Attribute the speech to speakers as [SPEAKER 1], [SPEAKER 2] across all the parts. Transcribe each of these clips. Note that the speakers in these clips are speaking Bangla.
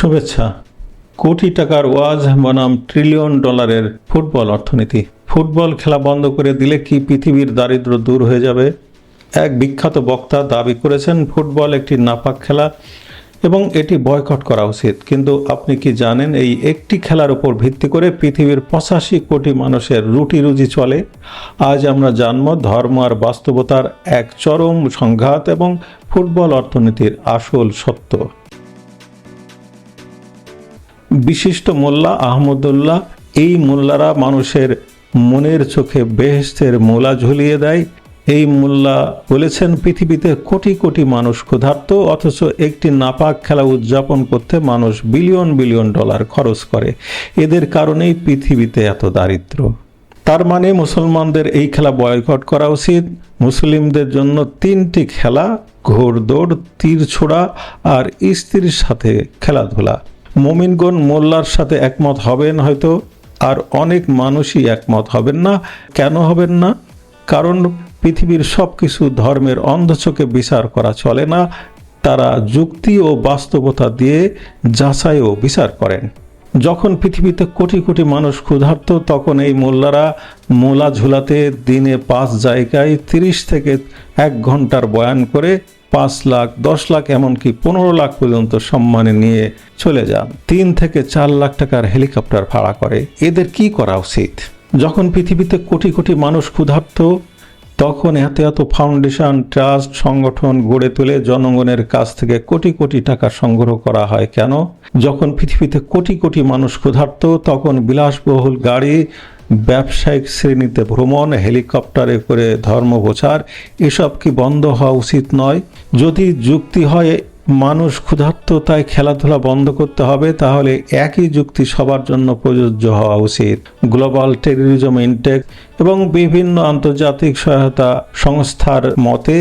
[SPEAKER 1] শুভেচ্ছা। কোটি টাকার ওয়াজ বনাম ট্রিলিয়ন ডলারের ফুটবল অর্থনীতি। ফুটবল খেলা বন্ধ করে দিলে কি পৃথিবীর দারিদ্র দূর হয়ে যাবে? এক বিখ্যাত বক্তা দাবি করেছেন ফুটবল একটি নাপাক খেলা এবং এটি বয়কট করা উচিত। কিন্তু আপনি কি জানেন এই একটি খেলার উপর ভিত্তি করে পৃথিবীর 85 কোটি মানুষের রুটি রুজি চলে? আজ আমরা জানব ধর্ম আর বাস্তবতার এক চরম সংঘাত এবং ফুটবল অর্থনীতির আসল সত্য। বিশিষ্ট মোল্লা আহমদুল্লাহ, এই মোল্লারা মানুষের মনের চোখে বেহেশতের মোলা ঝুলিয়ে দেয়। এই মোল্লা বলেছেন পৃথিবীতে কোটি কোটি মানুষ ক্ষুধার্ত, অথচ একটি নাপাক খেলা উদযাপন করতে মানুষ বিলিয়ন বিলিয়ন ডলার খরচ করে। এদের কারণেই পৃথিবীতে এত দারিদ্র। তার মানে মুসলমানদের এই খেলা বয়কট করা উচিত। মুসলিমদের জন্য 3টি খেলা, ঘোড়দৌড়, তীর ছোড়া আর স্ত্রীর সাথে খেলাধুলা। মুমিনগণ মোল্লার সাথে একমত হবেন হয়তো, আর অনেক মানুষই একমত হবেন না। কেন হবেন না? কারণ পৃথিবীর সব কিছু ধর্মের অন্ধচোখে বিচার করা চলে না। তারা যুক্তি ও বাস্তবতা দিয়ে যাচাই ও বিচার করেন। যখন পৃথিবীতে কোটি কোটি মানুষ ক্ষুধার্ত, তখন এই মোল্লারা মোলা ঝুলাতে দিনে 5 জায়গায় 30 থেকে 1 ঘন্টার বয়ান করে 5 লাখ, 10 লাখ, এমনকি 15 লাখ পর্যন্ত সম্মানে নিয়ে চলে যান। 3 থেকে 4 লাখ টাকার হেলিকপ্টার ভাড়া করে। এদের কি করা উচিত? যখন পৃথিবীতে কোটি কোটি মানুষ ক্ষুধার্ত, তখন এত এত ফাউন্ডেশন, ট্রাস্ট, সংগঠন গড়ে তুলে জনগণের কাছ থেকে কোটি কোটি টাকা সংগ্রহ করা হয় কেন? যখন পৃথিবীতে কোটি কোটি মানুষ ক্ষুধার্ত, তখন বিলাসবহুল গাড়ি, ব্যবসায়িক শ্রেণীতে ভ্রমণ, হেলিকপ্টারে করে ধর্ম প্রচার, এসব কি বন্ধ হওয়া উচিত নয়? যদি যুক্তি হয় মানুষ ক্ষুধার্ত তাই খেলাধুলা বন্ধ করতে হবে, তাহলে একই যুক্তি সবার জন্য প্রযোজ্য হওয়া উচিত। গ্লোবাল টেররিজম ইনডেক্স এবং বিভিন্ন আন্তর্জাতিক সহায়তা সংস্থার মতে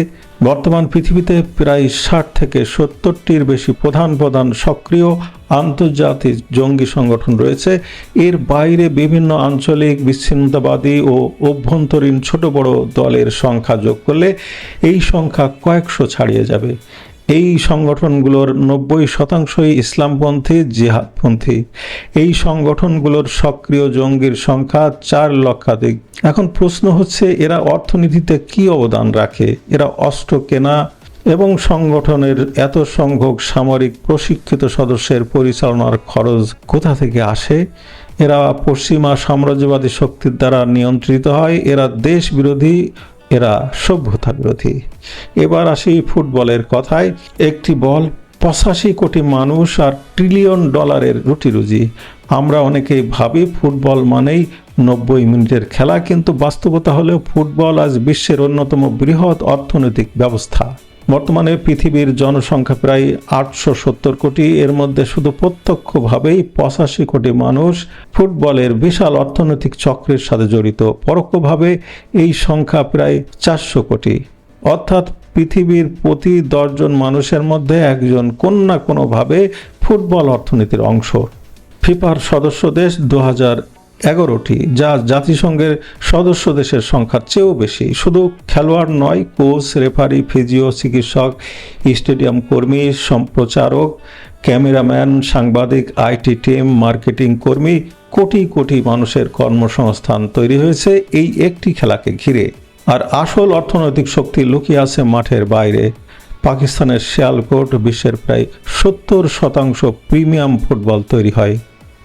[SPEAKER 1] বর্তমান পৃথিবীতে প্রায় 60 থেকে 70টির বেশি প্রধান সক্রিয় আন্তর্জাতিক জঙ্গি সংগঠন রয়েছে। এর বাইরে বিভিন্ন আঞ্চলিক বিচ্ছিন্নতাবাদী ও অভ্যন্তরীণ ছোট বড় দলের সংখ্যা যোগ করলে এই সংখ্যা কয়েকশো ছাড়িয়ে যাবে। এই সংগঠনগুলোর 90%ই ইসলামপন্থী, জিহাদপন্থী। এই সংগঠনগুলোর সক্রিয় জঙ্গির সংখ্যা 4 লক্ষাধিক। এখন প্রশ্ন হচ্ছে, এরা অর্থনীতিতে কি অবদান রাখে? এরা অস্ত্র কেনা এবং সংগঠনের এত সংখ্যক সামরিক প্রশিক্ষিত সদস্যের পরিচালনার খরচ কোথা থেকে আসে? এরা পশ্চিমা সাম্রাজ্যবাদী শক্তির দ্বারা নিয়ন্ত্রিত হয়। এরা দেশ বিরোধী, এরা সভ্যতা বিরোধী। এবার আসি ফুটবলের কথায়। একটি বল, 85 কোটি মানুষ আর ট্রিলিয়ন ডলারের রুটি রুজি। আমরা অনেকেই ভাবি ফুটবল মানেই 90 মিনিটের খেলা, কিন্তু বাস্তবতা হলেও ফুটবল আজ বিশ্বের অন্যতম বৃহৎ অর্থনৈতিক ব্যবস্থা। বর্তমানে পৃথিবীর জনসংখ্যা প্রায় 870 কোটি। এর মধ্যে শুধু প্রত্যক্ষভাবেই 85 কোটি মানুষ ফুটবলের বিশাল অর্থনৈতিক চক্রের সাথে জড়িত। পরোক্ষভাবে এই সংখ্যা প্রায় 400 কোটি। অর্থাৎ পৃথিবীর প্রতি 10 জন মানুষের মধ্যে একজন কোন না কোনোভাবে ফুটবল অর্থনীতির অংশ। ফিফার সদস্য দেশ 2011টি, যা জাতিসংঘের সদস্য দেশের সংখ্যার চেয়েও বেশি। শুধু খেলোয়াড় নয়, কোচ, রেফারি, ফিজিও, চিকিৎসক, স্টেডিয়াম কর্মী, সম্প্রচারক, ক্যামেরাম্যান, সাংবাদিক, আইটি টিম, মার্কেটিং কর্মী, কোটি কোটি মানুষের কর্মসংস্থান তৈরি হয়েছে এই একটি খেলাকে ঘিরে। আর আসল অর্থনৈতিক শক্তি লুকিয়ে আছে মাঠের বাইরে। পাকিস্তানের শিয়ালকোট বিশ্বের প্রায় 70% প্রিমিয়াম ফুটবল তৈরি হয়।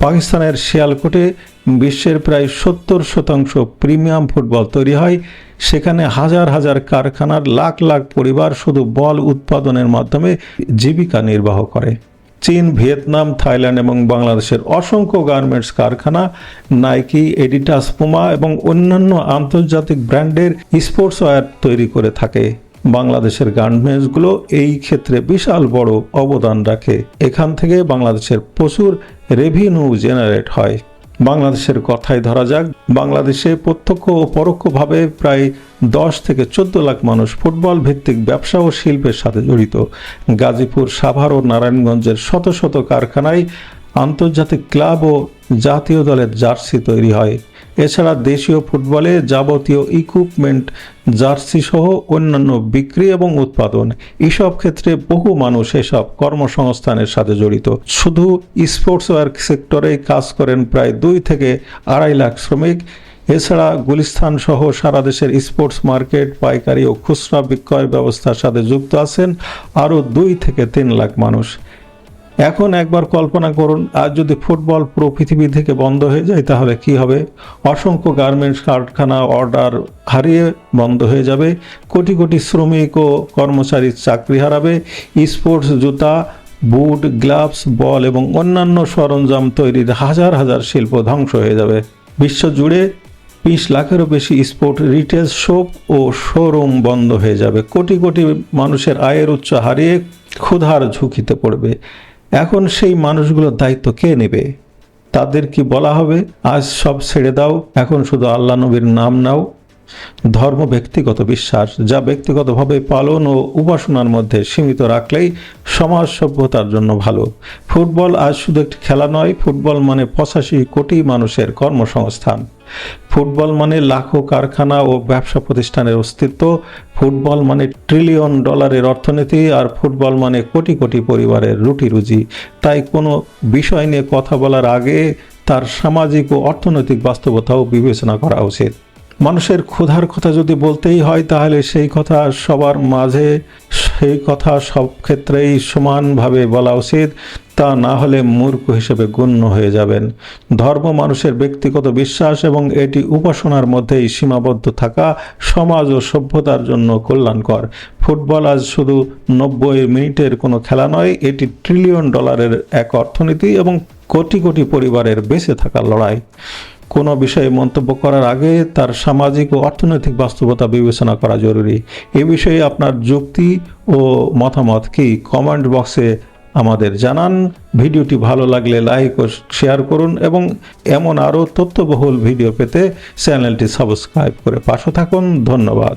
[SPEAKER 1] পাকিস্তানের শিয়ালকোটে বিশ্বের প্রায় 70% প্রিমিয়াম ফুটবল তৈরি হয়। সেখানে হাজার হাজার কারখানার লাখ লাখ পরিবার শুধু বল উৎপাদনের মাধ্যমে জীবিকা নির্বাহ করে। চীন, ভিয়েতনাম, থাইল্যান্ড এবং বাংলাদেশের অসংখ্য গার্মেন্টস কারখানা নাইকি, এডিডাস, পুমা এবং অন্যান্য আন্তর্জাতিক ব্র্যান্ডের স্পোর্টস ওয়্যার তৈরি করে থাকে। বাংলাদেশের গার্মেন্টসগুলো এই ক্ষেত্রে বিশাল বড় অবদান রাখে। এখান থেকে বাংলাদেশের প্রচুর রেভিনিউ জেনারেট হয়। বাংলাদেশের কথাই ধরা যাক, বাংলাদেশে প্রত্যক্ষ ও পরোক্ষভাবে প্রায় 10 থেকে 14 লাখ মানুষ ফুটবল ভিত্তিক ব্যবসা ও শিল্পের সাথে জড়িত। গাজীপুর, সাভার ও নারায়ণগঞ্জের শত শত কারখানায় আন্তর্জাতিক ক্লাব ও জাতীয় দলের জার্সি তৈরি হয়। এছাড়া দেশীয় ফুটবলে যাবতীয় ইকুইপমেন্ট, জার্সি সহ অন্যান্য বিক্রি এবং উৎপাদন, এসব ক্ষেত্রে বহু মানুষ এসব কর্মসংস্থানের সাথে জড়িত। শুধু স্পোর্টস ওয়্যার সেক্টরে কাজ করেন প্রায় 2 থেকে 2.5 লাখ শ্রমিক। এছাড়া গুলিস্তান সহ সারা দেশের স্পোর্টস মার্কেট, পাইকারি ও খুচরা বিক্রয় ব্যবস্থার সাথে যুক্ত আছেন আরও 2 থেকে 3 লাখ মানুষ। এখন একবার কল্পনা করুন, আজ যদি ফুটবল পুরো পৃথিবী থেকে বন্ধ হয়ে যায় তাহলে কি হবে? অসংখ্য গার্মেন্টস কারখানা অর্ডার হারিয়ে বন্ধ হয়ে যাবে, কোটি কোটি শ্রমিক ও কর্মচারী চাকরি হারাবে, স্পোর্টস জুতা, বুট, গ্লাভস, বল এবং অন্যান্য সরঞ্জাম তৈরির হাজার হাজার শিল্প ধ্বংস হয়ে যাবে। বিশ্বজুড়ে 20 লাখেরও বেশি স্পোর্ট রিটেল শপ ও শোরুম বন্ধ হয়ে যাবে, কোটি কোটি মানুষের আয়ের উৎস হারিয়ে ক্ষুধার ঝুঁকিতে পড়বে। এখন সেই মানুষগুলোর দায়িত্ব কে নেবে? তাদের কি বলা হবে, আজ সব ছেড়ে দাও, এখন শুধু আল্লাহ নবীর নাম নাও? ধর্ম ব্যক্তিগত বিশ্বাস, যা ব্যক্তিগতভাবে পালন ও উপাসনার মধ্যে সীমিত রাখলেই সমাজ সভ্যতার জন্য ভালো। ফুটবল আজ শুধু একটি খেলা নয়, ফুটবল মানে 85 কোটি মানুষের কর্মসংস্থান। ফুটবল মানে লাখো কারখানা ও ব্যবসা প্রতিষ্ঠানের অস্তিত্ব। ফুটবল মানে ট্রিলিয়ন ডলারের অর্থনীতি, আর ফুটবল মানে কোটি কোটি পরিবারের রুটি রুজি। তাই কোনো বিষয় নিয়ে কথা বলার আগে তার সামাজিক ও অর্থনৈতিক বাস্তবতাও বিবেচনা করা উচিত। মানুষের ক্ষুধার কথা যদি বলতেই হয় তাহলে সেই কথা সবার মাঝে, সেই কথা সব ক্ষেত্রেই সমানভাবে বলা উচিত, তা না হলে মূর্খ হিসেবে গণ্য হয়ে যাবেন। ধর্ম মানুষের ব্যক্তিগত বিশ্বাস এবং এটি উপাসনার মধ্যেই সীমাবদ্ধ থাকা সমাজ ও সভ্যতার জন্য কল্যাণকর। ফুটবল আজ শুধু 90 মিনিটের কোনো খেলা নয়, এটি ট্রিলিয়ন ডলারের এক অর্থনীতি এবং কোটি কোটি পরিবারের বেঁচে থাকার লড়াই। কোনো বিষয়ে মন্তব্য করার আগে তার সামাজিক ও অর্থনৈতিক বাস্তবতা বিবেচনা করা জরুরি। এ বিষয়ে আপনার যুক্তি ও মতামত কি? কমেন্ট বক্সে আমাদের জানান। ভিডিওটি ভালো লাগলে লাইক ও শেয়ার করুন এবং এমন আরও তথ্যবহুল ভিডিও পেতে চ্যানেলটি সাবস্ক্রাইব করে পাশে থাকুন। ধন্যবাদ।